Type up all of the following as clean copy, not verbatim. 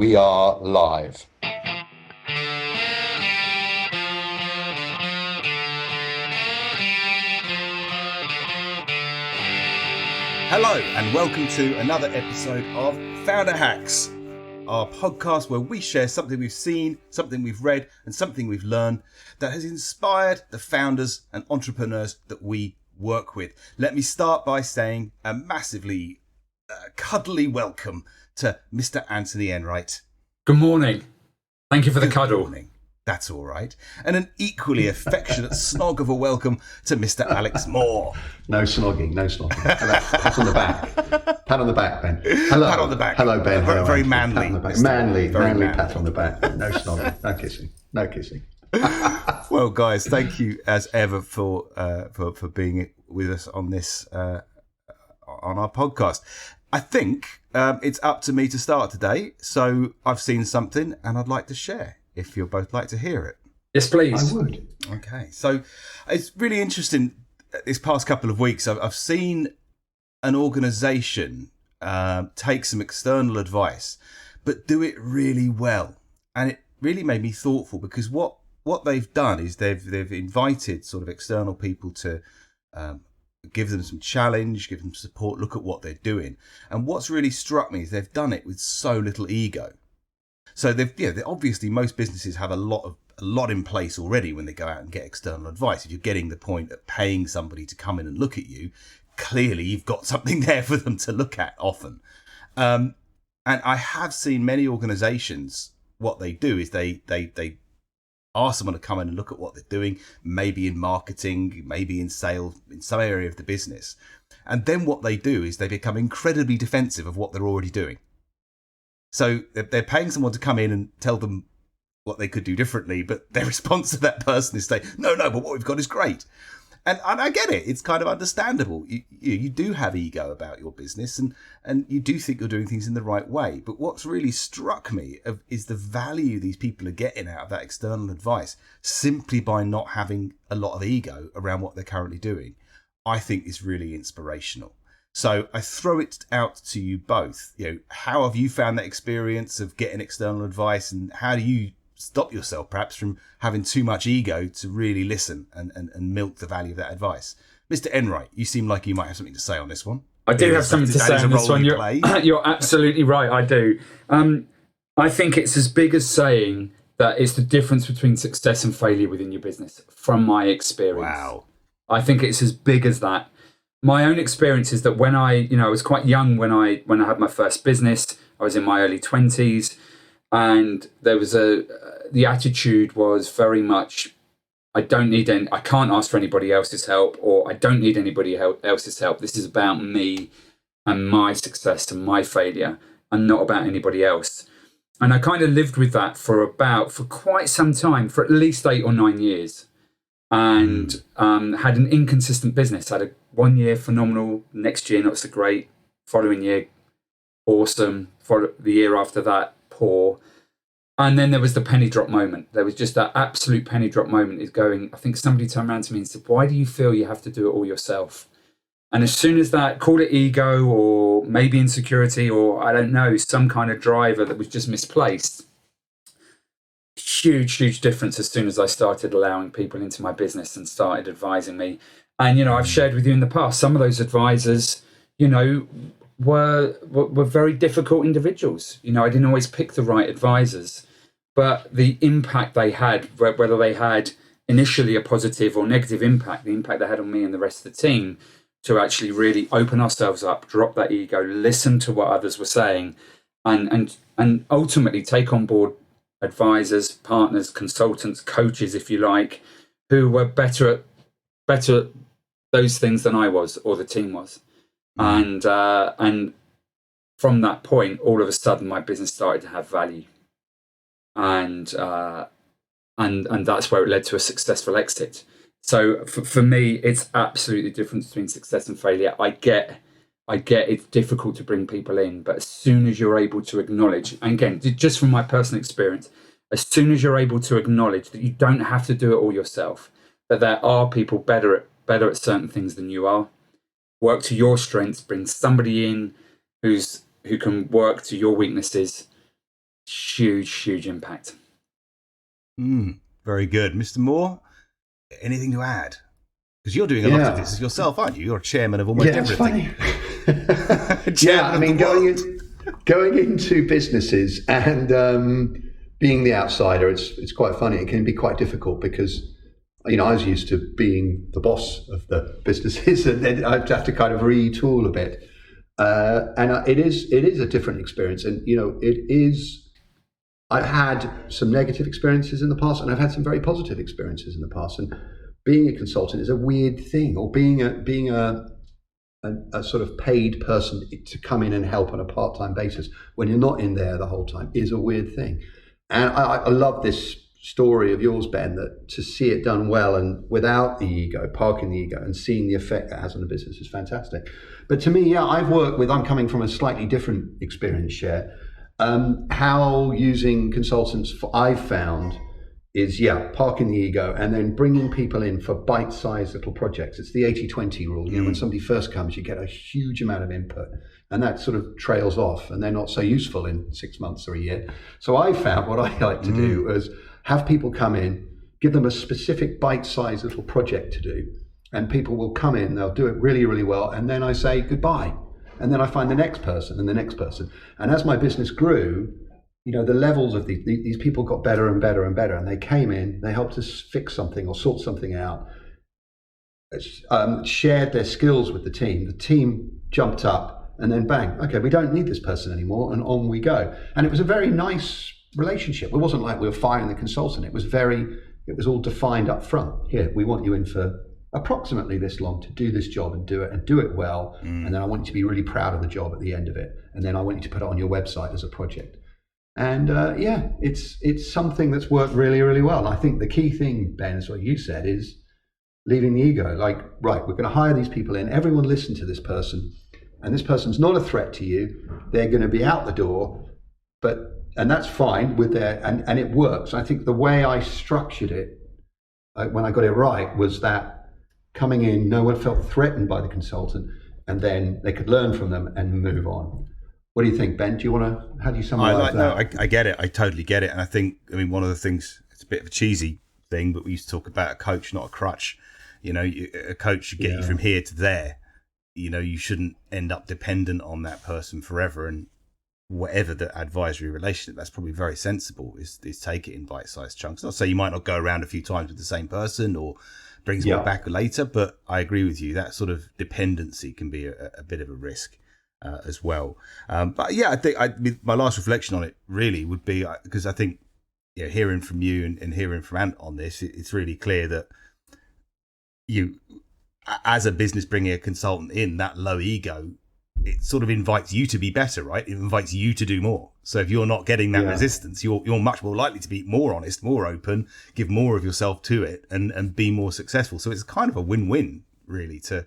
We are live. Hello and welcome to another episode of Founder Hacks, our podcast where we share something we've seen, something we've read and something we've learned that has inspired the founders and entrepreneurs that we work with. Let me start by saying a massively cuddly welcome to Mr. Anthony Enright. Good morning. Thank you for the Good cuddle. morning. That's all right. And an equally affectionate snog of a welcome to Mr. Alex Moore. No snogging, no snogging. Pat on the back. Pat on the back, Ben. Hello. Pat on the back. Hello, Ben. Very, Hello, very Anthony. manly. Pat on the back. Very Manly manly. pat on the back. No snogging, no kissing, no kissing. Well, guys, thank you as ever for being with us on this on our podcast. I think it's up to me to start today. So I've seen something and I'd like to share if you'll both like to hear it. Yes, please. I would. Okay. So it's really interesting. This past couple of weeks, I've seen an organisation take some external advice, but do it really well. And it really made me thoughtful because what they've done is they've invited sort of external people to give them some challenge, give them support, look at what they're doing. And what's really struck me is they've done it with so little ego. So obviously most businesses have a lot in place already when they go out and get external advice. If you're getting the point of paying somebody to come in and look at you, clearly you've got something there for them to look at often. And I have seen many organizations, what they do is they ask someone to come in and look at what they're doing, maybe in marketing, maybe in sales, in some area of the business. And then what they do is they become incredibly defensive of what they're already doing. So they're paying someone to come in and tell them what they could do differently, but their response to that person is say, no, but what we've got is great. And I get it. It's kind of understandable. You do have ego about your business and you do think you're doing things in the right way. But what's really struck me is the value these people are getting out of that external advice simply by not having a lot of ego around what they're currently doing, I think is really inspirational. So I throw it out to you both. How have you found that experience of getting external advice, and how do you stop yourself perhaps from having too much ego to really listen and milk the value of that advice? Mr. Enright, you seem like you might have something to say on this one. I do have something to say on this one. You're absolutely right. I do. I think it's as big as saying that it's the difference between success and failure within your business, from my experience. Wow. I think it's as big as that. My own experience is that when I was quite young when I had my first business. I was in my early 20s, and there was the attitude was very much, I can't ask for anybody else's help, or I don't need anybody else's help. This is about me and my success and my failure, and not about anybody else. And I kind of lived with that for quite some time, for at least 8 or 9 years, and had an inconsistent business. I had a 1 year phenomenal, next year not so great, following year awesome, the year after that poor. And then there was the penny drop moment. There was just that absolute penny drop moment I think somebody turned around to me and said, why do you feel you have to do it all yourself? And as soon as that, call it ego or maybe insecurity, or I don't know, some kind of driver that was just misplaced, huge difference as soon as I started allowing people into my business and started advising me. And, I've shared with you in the past, some of those advisors, were very difficult individuals. I didn't always pick the right advisors, but the impact they had, whether they had initially a positive or negative impact, the impact they had on me and the rest of the team, to actually really open ourselves up, drop that ego, listen to what others were saying, and ultimately take on board advisors, partners, consultants, coaches, if you like, who were better at those things than I was or the team was. And from that point, all of a sudden, my business started to have value, and that's where it led to a successful exit. So for me, it's absolutely the difference between success and failure. I get it's difficult to bring people in, but as soon as you're able to acknowledge, and again, just from my personal experience, as soon as you're able to acknowledge that you don't have to do it all yourself, that there are people better at certain things than you are, work to your strengths, bring somebody in who can work to your weaknesses, huge impact. Very good. Mr. Moore, anything to add? Because you're doing a lot of this yourself, aren't you? You're a chairman of almost everything. It's funny. I mean, going into businesses and being the outsider, it's quite funny. It can be quite difficult because, I was used to being the boss of the businesses, and then I have to kind of retool a bit. And it is a different experience, and it is. I've had some negative experiences in the past, and I've had some very positive experiences in the past. And being a consultant is a weird thing, or being a sort of paid person to come in and help on a part-time basis when you're not in there the whole time is a weird thing. And I love this story of yours, Ben, that to see it done well and without the ego, parking the ego, and seeing the effect that has on the business is fantastic. But to me, I'm coming from a slightly different experience share. How using consultants I've found is, parking the ego and then bringing people in for bite-sized little projects. It's the 80-20 rule. When somebody first comes, you get a huge amount of input, and that sort of trails off, and they're not so useful in 6 months or a year. So I found what I like to do is have people come in, give them a specific bite-sized little project to do, and people will come in, they'll do it really, really well, and then I say goodbye. And then I find the next person and the next person. And as my business grew, the levels of these people got better and better and better. And they came in, they helped us fix something or sort something out, shared their skills with the team. The team jumped up, and then bang, okay, we don't need this person anymore, and on we go. And it was a very nice relationship. It wasn't like we were firing the consultant. It was all defined up front. Here, we want you in for approximately this long to do this job and do it well. And then I want you to be really proud of the job at the end of it. And then I want you to put it on your website as a project. And it's something that's worked really, really well. And I think the key thing, Ben, is what you said, is leaving the ego. Like, right, we're going to hire these people in. Everyone listen to this person. And this person's not a threat to you. They're going to be out the door. And that's fine with and it works. I think the way I structured it, when I got it right, was that coming in, no one felt threatened by the consultant, and then they could learn from them and move on. What do you think, Ben? How do you summarize that? No, I get it. I totally get it. And I think, one of the things, it's a bit of a cheesy thing, but we used to talk about a coach, not a crutch. A coach should get you from here to there. You shouldn't end up dependent on that person forever. And whatever the advisory relationship, that's probably very sensible, is take it in bite-sized chunks. Not say you might not go around a few times with the same person or brings one back later, but I agree with you, that sort of dependency can be a bit of a risk as well. But I think my last reflection on it really would be, because I think hearing from you and hearing from Ant on this, it's really clear that you, as a business bringing a consultant in, that low ego, it sort of invites you to be better, right? It invites you to do more. So if you're not getting that resistance, you're much more likely to be more honest, more open, give more of yourself to it, and be more successful. So it's kind of a win-win, really, to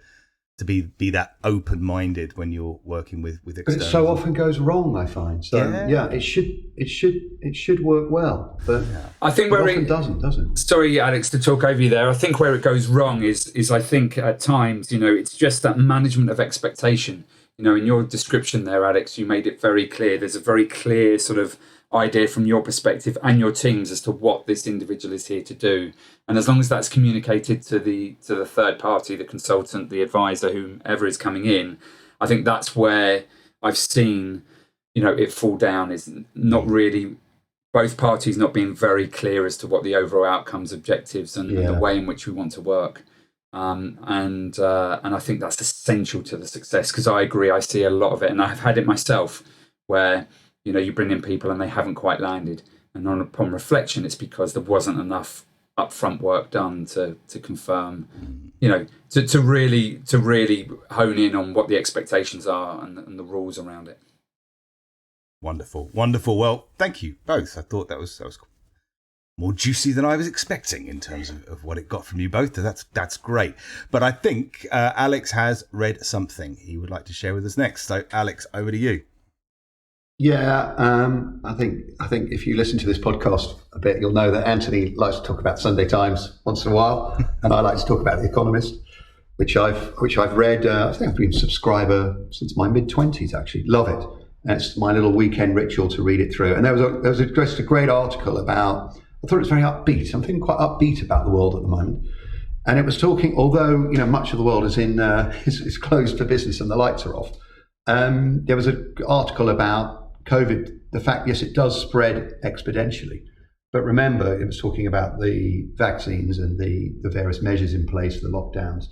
be that open-minded when you're working with externals. But it so often goes wrong, I find. So it should work well, but I think where it often doesn't. Sorry, Alex, to talk over you there. I think where it goes wrong is I think at times, it's just that management of expectation. In your description there, Alex, you made it very clear. There's a very clear sort of idea from your perspective and your teams as to what this individual is here to do. And as long as that's communicated to the third party, the consultant, the advisor, whomever is coming in, I think that's where I've seen, it fall down, is not really both parties not being very clear as to what the overall outcomes, objectives, and the way in which we want to work. And I think that's essential to the success, because I agree, I see a lot of it, and I've had it myself where, you bring in people and they haven't quite landed. And upon reflection, it's because there wasn't enough upfront work done to confirm, to really hone in on what the expectations are and the rules around it. Wonderful. Well, thank you both. I thought that was more juicy than I was expecting in terms of what it got from you both. That's great. But I think Alex has read something he would like to share with us next. So Alex, over to you. Yeah, I think if you listen to this podcast a bit, you'll know that Anthony likes to talk about Sunday Times once in a while, and I like to talk about The Economist, which I've read. I think I've been a subscriber since my mid-20s. Actually, love it. That's my little weekend ritual to read it through. And there was just a great article about, I thought it was very upbeat. I'm feeling quite upbeat about the world at the moment. And it was talking, although much of the world is is closed for business and the lights are off. There was an article about COVID, the fact, yes, it does spread exponentially. But remember, it was talking about the vaccines and the various measures in place, the lockdowns.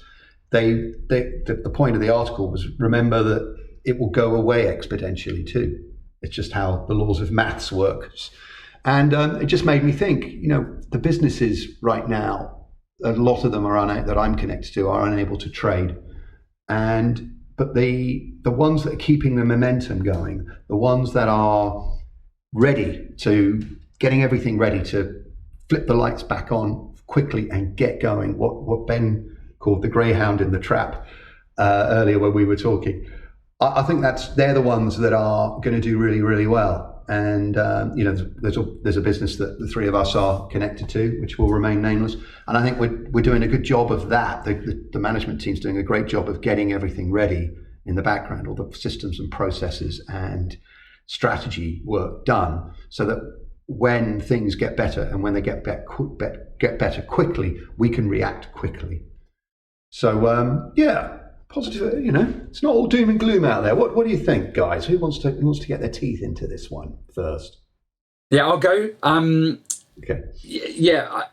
The point of the article was, remember that it will go away exponentially too. It's just how the laws of maths work. And it just made me think, the businesses right now, a lot of them that I'm connected to are unable to trade. But the ones that are keeping the momentum going, the ones that are getting everything ready to flip the lights back on quickly and get going, what Ben called the greyhound in the trap earlier when we were talking. I think they're the ones that are going to do really, really well. And there's a business that the three of us are connected to, which will remain nameless. And I think we're doing a good job of that. The management team's doing a great job of getting everything ready in the background, all the systems and processes and strategy work done, so that when things get better and when they get better quickly, we can react quickly. So positive. It's not all doom and gloom out there. What do you think, guys? Who wants to get their teeth into this one first? Yeah, I'll go. Okay. Yeah,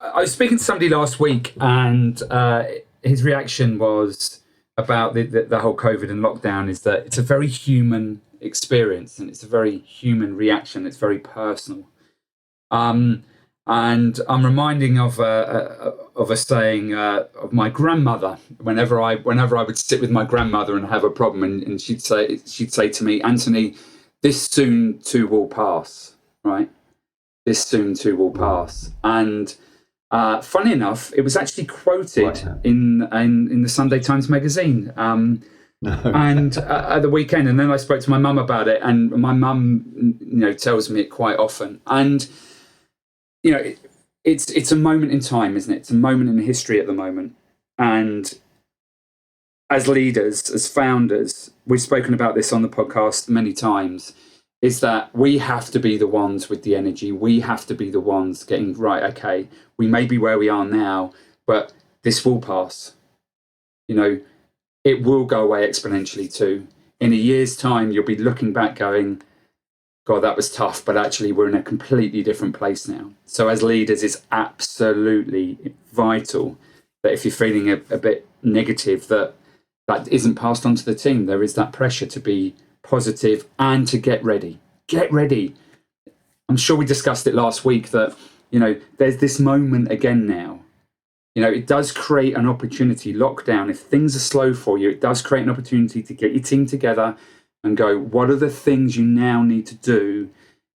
I was speaking to somebody last week, and his reaction was about the whole COVID and lockdown is that it's a very human experience and it's a very human reaction. It's very personal. And I'm reminding of a saying of my grandmother. Whenever I would sit with my grandmother and have a problem, and she'd say to me, Anthony, this soon too will pass, right? This soon too will pass. And funny enough, it was actually quoted in the Sunday Times magazine. And at the weekend, and then I spoke to my mum about it, and my mum, tells me it quite often. And it's a moment in time, isn't it? It's a moment in history at the moment. And as leaders, as founders, we've spoken about this on the podcast many times, is that we have to be the ones with the energy. We have to be the ones getting, right, okay, we may be where we are now, but this will pass. It will go away exponentially too. In a year's time, you'll be looking back going, God, that was tough, but actually we're in a completely different place now. So as leaders, it's absolutely vital that if you're feeling a bit negative, that isn't passed on to the team. There is that pressure to be positive and to get ready. Get ready. I'm sure we discussed it last week that, there's this moment again now. It does create an opportunity. Lockdown, if things are slow for you, it does create an opportunity to get your team together and go, what are the things you now need to do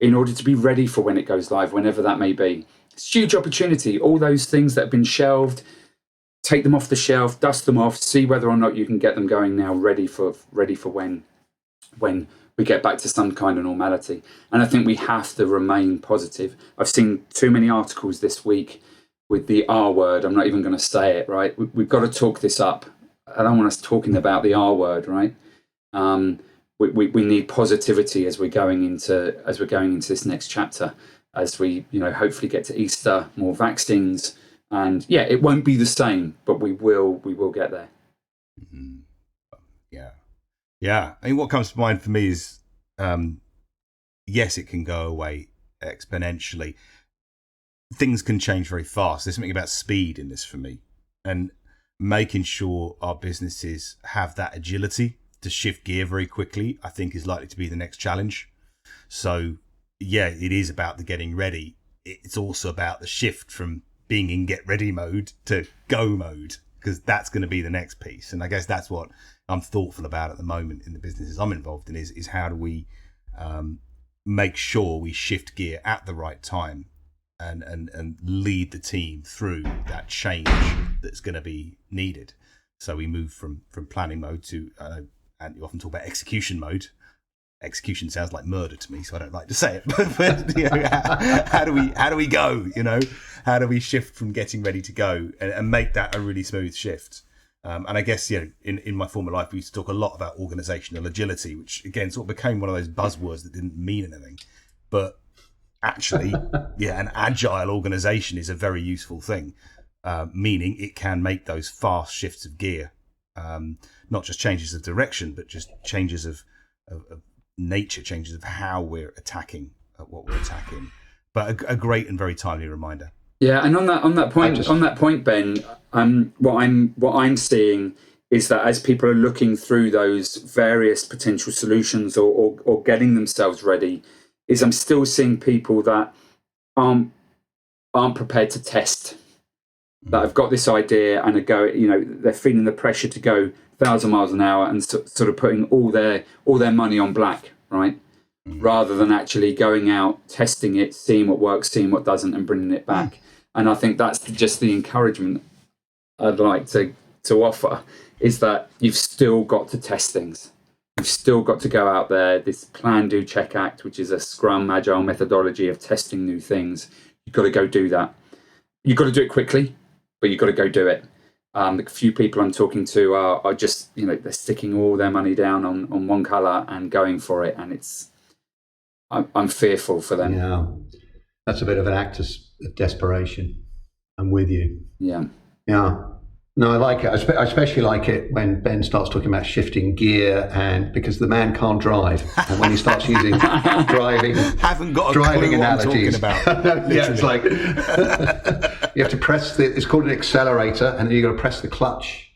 in order to be ready for when it goes live, whenever that may be. It's a huge opportunity. All those things that have been shelved, take them off the shelf, dust them off, see whether or not you can get them going now, ready for when we get back to some kind of normality. And I think we have to remain positive. I've seen too many articles this week with the R word. I'm not even going to say it, right? We've got to talk this up. I don't want us talking about the R word, right? We need positivity as we're going into this next chapter, as we hopefully get to Easter, more vaccines, and it won't be the same, but we will get there. Mm-hmm. Yeah. I mean, what comes to mind for me is, yes, it can go away exponentially. Things can change very fast. There's something about speed in this for me, and making sure our businesses have that agility to shift gear very quickly, I think, is likely to be the next challenge. So, it is about the getting ready. It's also about the shift from being in get ready mode to go mode, because that's going to be the next piece. And I guess that's what I'm thoughtful about at the moment in the businesses I'm involved in, is how do we make sure we shift gear at the right time and lead the team through that change that's going to be needed. So we move from planning mode to, and you often talk about execution mode. Execution sounds like murder to me, so I don't like to say it. But how do we go? How do we shift from getting ready to go and make that a really smooth shift? And I guess, in my former life, we used to talk a lot about organizational agility, which again sort of became one of those buzzwords that didn't mean anything. But actually, an agile organization is a very useful thing, meaning it can make those fast shifts of gear, not just changes of direction, but just changes of nature, changes of how we're attacking what we're attacking. But a great and very timely reminder. Yeah, and on that point, Ben, what I'm seeing is that as people are looking through those various potential solutions or getting themselves ready, is I'm still seeing people that aren't prepared to test. That have got this idea and they're feeling the pressure to go 1,000 miles an hour and sort of putting all their money on black, right? Rather than actually going out, testing it, seeing what works, seeing what doesn't, and bringing it back. And I think that's just the encouragement I'd like to offer, is that you've still got to test things. You've still got to go out there. This plan, do, check, act, which is a Scrum Agile methodology of testing new things. You've got to go do that. You've got to do it quickly, but you've got to go do it. The few people I'm talking to are just, they're sticking all their money down on one colour and going for it. And I'm fearful for them. Yeah, that's a bit of an act of desperation. I'm with you. Yeah. Yeah. No, I like it. I especially like it when Ben starts talking about shifting gear, and because the man can't drive, and when he starts using driving analogies. It's like you have to press it's called an accelerator, and then you got to press the clutch,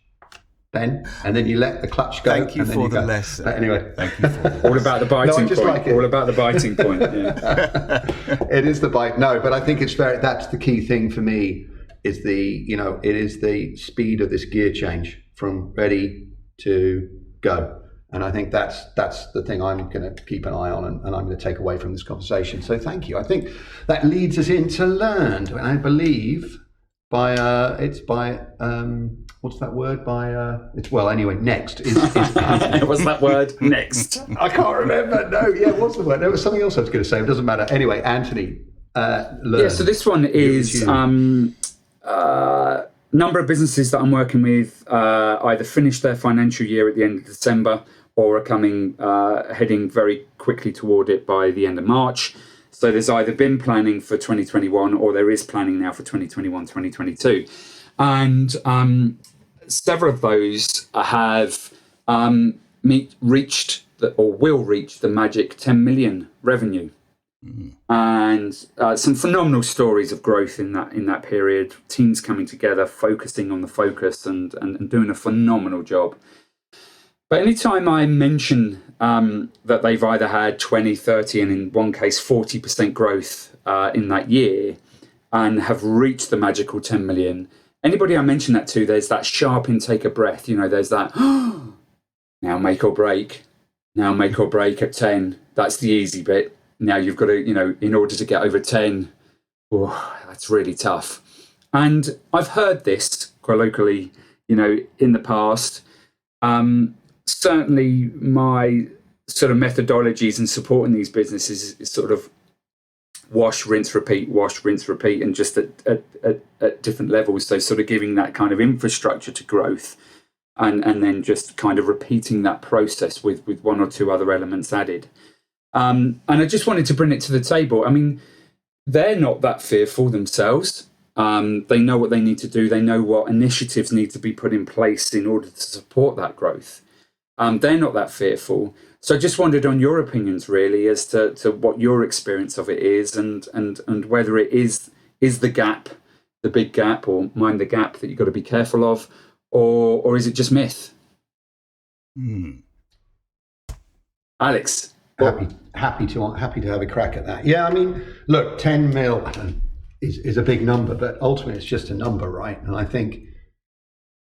Ben, and then you let the clutch go. Thank you for the lesson. But anyway, thank you for the all about the biting point. Like all about the biting point. Yeah. It is the bite. No, but I think that's the key thing for me. Is it is the speed of this gear change from ready to go. And I think that's the thing I'm going to keep an eye on and I'm going to take away from this conversation. So thank you. I think that leads us into learned. And I believe what's that word? Next is what's that word? Next. I can't remember. No, yeah, what's the word? There was something else I was going to say. It doesn't matter. Anyway, Anthony, learn. Yeah, so this one is number of businesses that I'm working with either finished their financial year at the end of December or are heading very quickly toward it by the end of March. So there's either been planning for 2021 or there is planning now for 2021, 2022. And several of those have reached or will reach the magic 10 million revenue. And some phenomenal stories of growth in that period, teams coming together, focusing on the focus and doing a phenomenal job. But anytime I mention that they've either had 20, 30 and in one case 40% growth in that year and have reached the magical 10 million, anybody I mention that to, there's that sharp intake of breath. There's that now make or break at 10. That's the easy bit. Now you've got to, in order to get over 10, that's really tough. And I've heard this colloquially, in the past. Certainly my sort of methodologies in supporting these businesses is sort of wash, rinse, repeat, and just at different levels. So sort of giving that kind of infrastructure to growth and then just kind of repeating that process with one or two other elements added. And I just wanted to bring it to the table. I mean, they're not that fearful themselves. They know what they need to do. They know what initiatives need to be put in place in order to support that growth. They're not that fearful. So I just wondered on your opinions, really, as to what your experience of it is and whether it is the gap, the big gap, or mind the gap that you've got to be careful of, or is it just myth? Alex? Happy to have a crack at that. Yeah, I mean, look, 10 mil is a big number, but ultimately it's just a number, right? And I think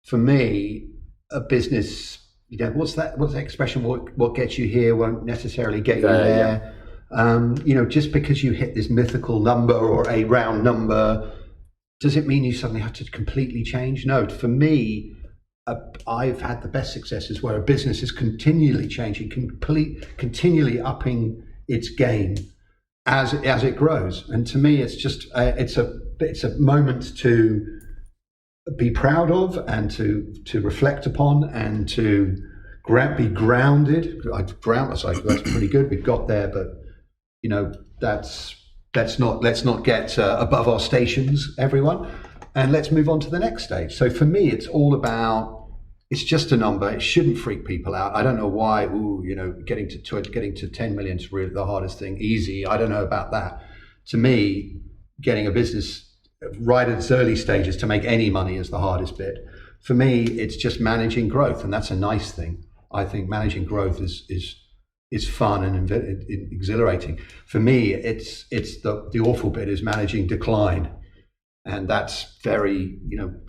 for me, a business, what's that expression? What gets you here won't necessarily get you there. Yeah. Just because you hit this mythical number or a round number, does it mean you suddenly have to completely change? No, for me, I've had the best successes where a business is continually changing, continually upping its game as it grows. And to me, it's just it's a moment to be proud of and to reflect upon and to be grounded. Ground, that's pretty good. We've got there, but let's not get above our stations, everyone, and let's move on to the next stage. So for me, it's all about. It's just a number. It shouldn't freak people out. I don't know why. Getting to 10 million is really the hardest thing. Easy. I don't know about that. To me, getting a business right at its early stages to make any money is the hardest bit. For me, it's just managing growth, and that's a nice thing. I think managing growth is fun and exhilarating. For me, it's the awful bit is managing decline. And that's very,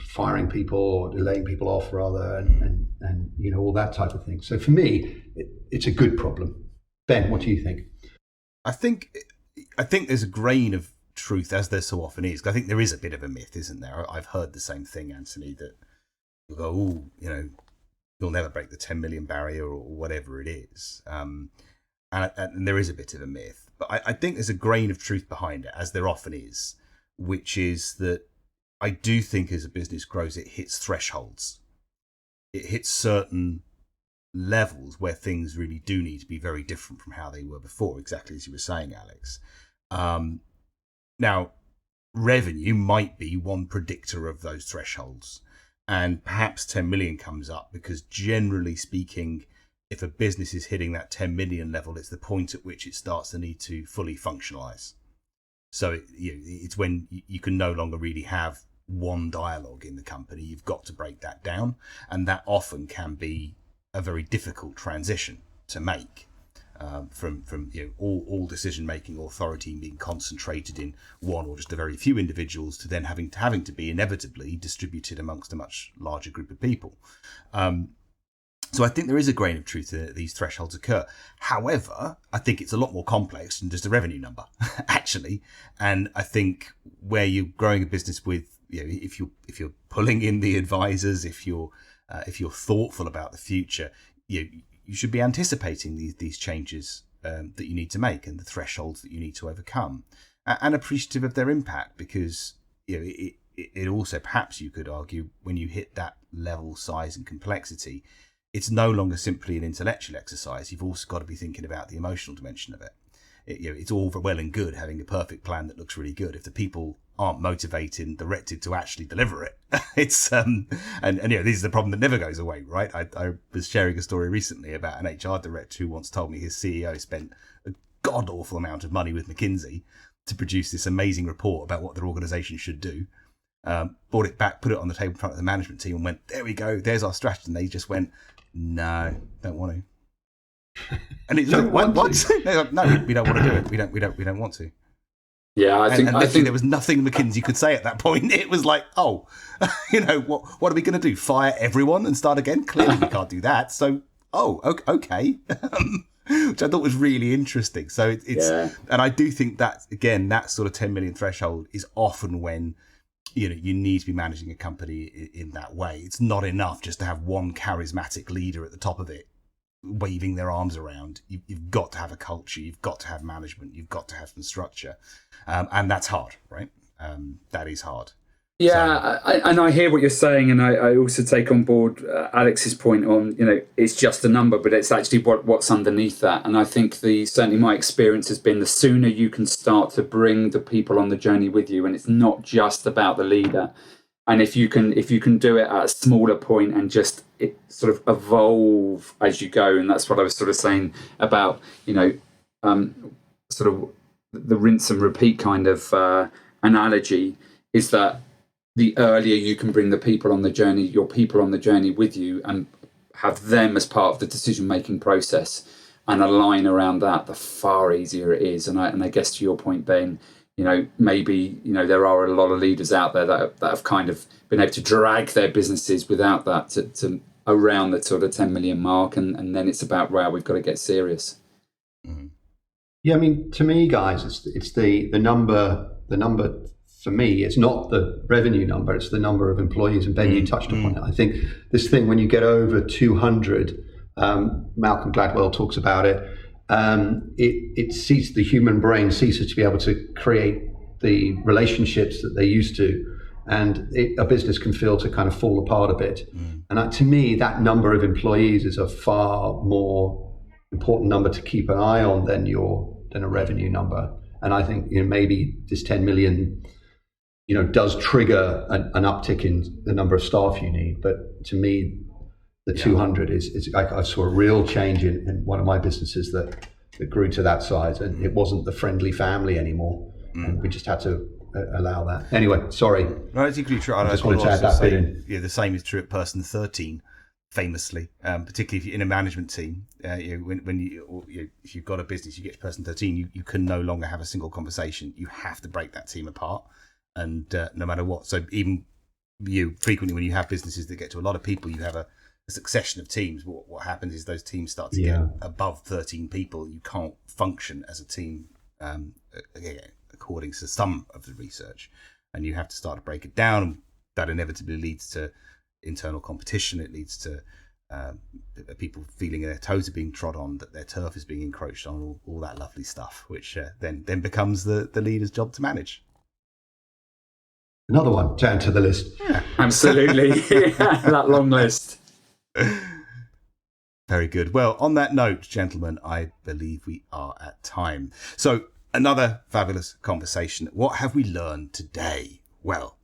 firing people or laying people off rather, and all that type of thing. So for me, it's a good problem. Ben, what do you think? I think there's a grain of truth, as there so often is. I think there is a bit of a myth, isn't there? I've heard the same thing, Anthony, that you'll go, you'll never break the 10 million barrier or whatever it is. And there is a bit of a myth. But I think there's a grain of truth behind it, as there often is, which is that I do think as a business grows, it hits thresholds. It hits certain levels where things really do need to be very different from how they were before, exactly as you were saying, Alex. Now, revenue might be one predictor of those thresholds, and perhaps 10 million comes up because, generally speaking, if a business is hitting that 10 million level, it's the point at which it starts to need to fully functionalize. So it's when you can no longer really have one dialogue in the company. You've got to break that down, and that often can be a very difficult transition to make from all decision making authority being concentrated in one or just a very few individuals to then having to be inevitably distributed amongst a much larger group of people. So I think there is a grain of truth that these thresholds occur. However, I think it's a lot more complex than just a revenue number, actually. And I think where you're growing a business with, if you're pulling in the advisors, if you're thoughtful about the future, you should be anticipating these changes that you need to make and the thresholds that you need to overcome, and appreciative of their impact, because it also, perhaps you could argue, when you hit that level, size, and complexity, it's no longer simply an intellectual exercise. You've also got to be thinking about the emotional dimension of it. It's all well and good having a perfect plan that looks really good. If the people aren't motivated and directed to actually deliver it, it's and this is the problem that never goes away, right? I was sharing a story recently about an HR director who once told me his CEO spent a god awful amount of money with McKinsey to produce this amazing report about what their organisation should do. Brought it back, put it on the table in front of the management team, and went, "There we go. There's our strategy." And they just went, "No, don't want to." And it's like, what? No, we don't want to do it. We don't want to. Yeah, I think there was nothing McKinsey could say at that point. It was like, what are we going to do? Fire everyone and start again? Clearly, we can't do that. So, okay. Which I thought was really interesting. So and I do think that, again, that sort of 10 million threshold is often when you need to be managing a company in that way. It's not enough just to have one charismatic leader at the top of it waving their arms around. You've got to have a culture, you've got to have management, you've got to have some structure, and that's hard, right? That is hard. Yeah, and I hear what you're saying, and I also take on board Alex's point on, it's just a number, but it's actually what's underneath that. And I think certainly my experience has been, the sooner you can start to bring the people on the journey with you, and it's not just about the leader. And if you can do it at a smaller point and just it sort of evolve as you go, and that's what I was sort of saying about, sort of the rinse and repeat kind of analogy, is that the earlier you can bring the people on the journey, your people on the journey with you, and have them as part of the decision-making process and align around that, the far easier it is. And I guess to your point, Ben, maybe, there are a lot of leaders out there that have kind of been able to drag their businesses without that to around the sort of 10 million mark. And then it's about, wow, we've got to get serious. Mm-hmm. Yeah, I mean, to me, guys, it's the number for me. It's not the revenue number, it's the number of employees. And Ben, you touched upon it. I think this thing, when you get over 200, Malcolm Gladwell talks about it, it ceases, the human brain ceases to be able to create the relationships that they used to. and a business can feel to kind of fall apart a bit. And to me, that number of employees is a far more important number to keep an eye on than a revenue number. And I think maybe this 10 million does trigger an uptick in the number of staff you need. But to me, the 200 is I saw a real change in one of my businesses that grew to that size, and it wasn't the friendly family anymore. And we just had to allow that. Anyway, sorry. No, it's equally true. I just wanted to add that bit in. Yeah, the same is true at person 13, famously, particularly if you're in a management team. If you've got a business, you get to person 13, you can no longer have a single conversation. You have to break that team apart, and no matter what. So even frequently when you have businesses that get to a lot of people, you have a succession of teams. What happens is those teams start to get above 13 people. You can't function as a team, according to some of the research, and you have to start to break it down. And that inevitably leads to internal competition. It leads to people feeling their toes are being trod on, that their turf is being encroached on, all that lovely stuff, which then becomes the leader's job to manage. Another one to add to the list. Yeah, absolutely. That long list. Very good. Well, on that note, gentlemen, I believe we are at time. So another fabulous conversation. What have we learned today? Well,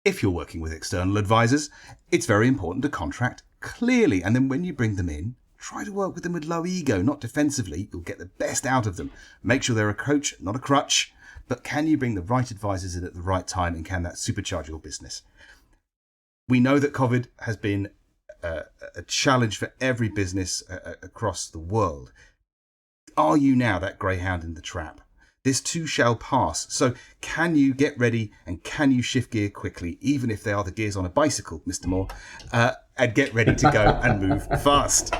if you're working with external advisors, it's very important to contract clearly. And then when you bring them in, try to work with them with low ego, not defensively. You'll get the best out of them. Make sure they're a coach, not a crutch. But can you bring the right advisors in at the right time, and can that supercharge your business? We know that COVID has been a challenge for every business across the world. Are you now that greyhound in the trap? This too shall pass. So can you get ready, and can you shift gear quickly, even if they are the gears on a bicycle, Mr. Moore, and get ready to go and move fast?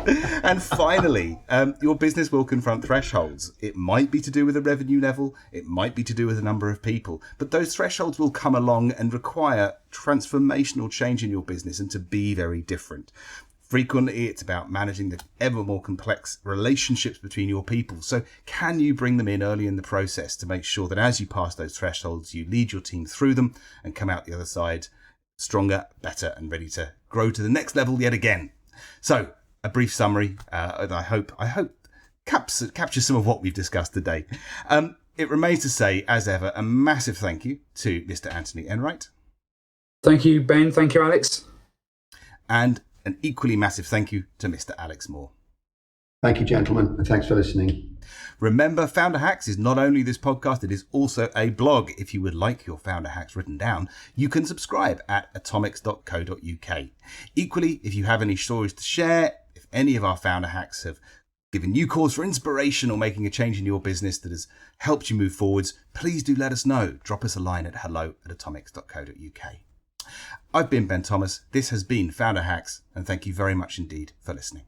And finally, your business will confront thresholds. It might be to do with a revenue level. It might be to do with a number of people. But those thresholds will come along and require transformational change in your business and to be very different. Frequently, it's about managing the ever more complex relationships between your people. So can you bring them in early in the process to make sure that as you pass those thresholds, you lead your team through them and come out the other side stronger, better, and ready to grow to the next level yet again? So a brief summary, I hope captures some of what we've discussed today. It remains to say, as ever, a massive thank you to Mr. Anthony Enright. Thank you, Ben. Thank you, Alex. And an equally massive thank you to Mr. Alex Moore. Thank you, gentlemen, and thanks for listening. Remember, Founder Hacks is not only this podcast, it is also a blog. If you would like your Founder Hacks written down, you can subscribe at atomics.co.uk. Equally, if you have any stories to share, if any of our Founder Hacks have given you cause for inspiration or making a change in your business that has helped you move forwards, please do let us know. Drop us a line at hello@atomics.co.uk. I've been Ben Thomas. This has been Founder Hacks, and thank you very much indeed for listening.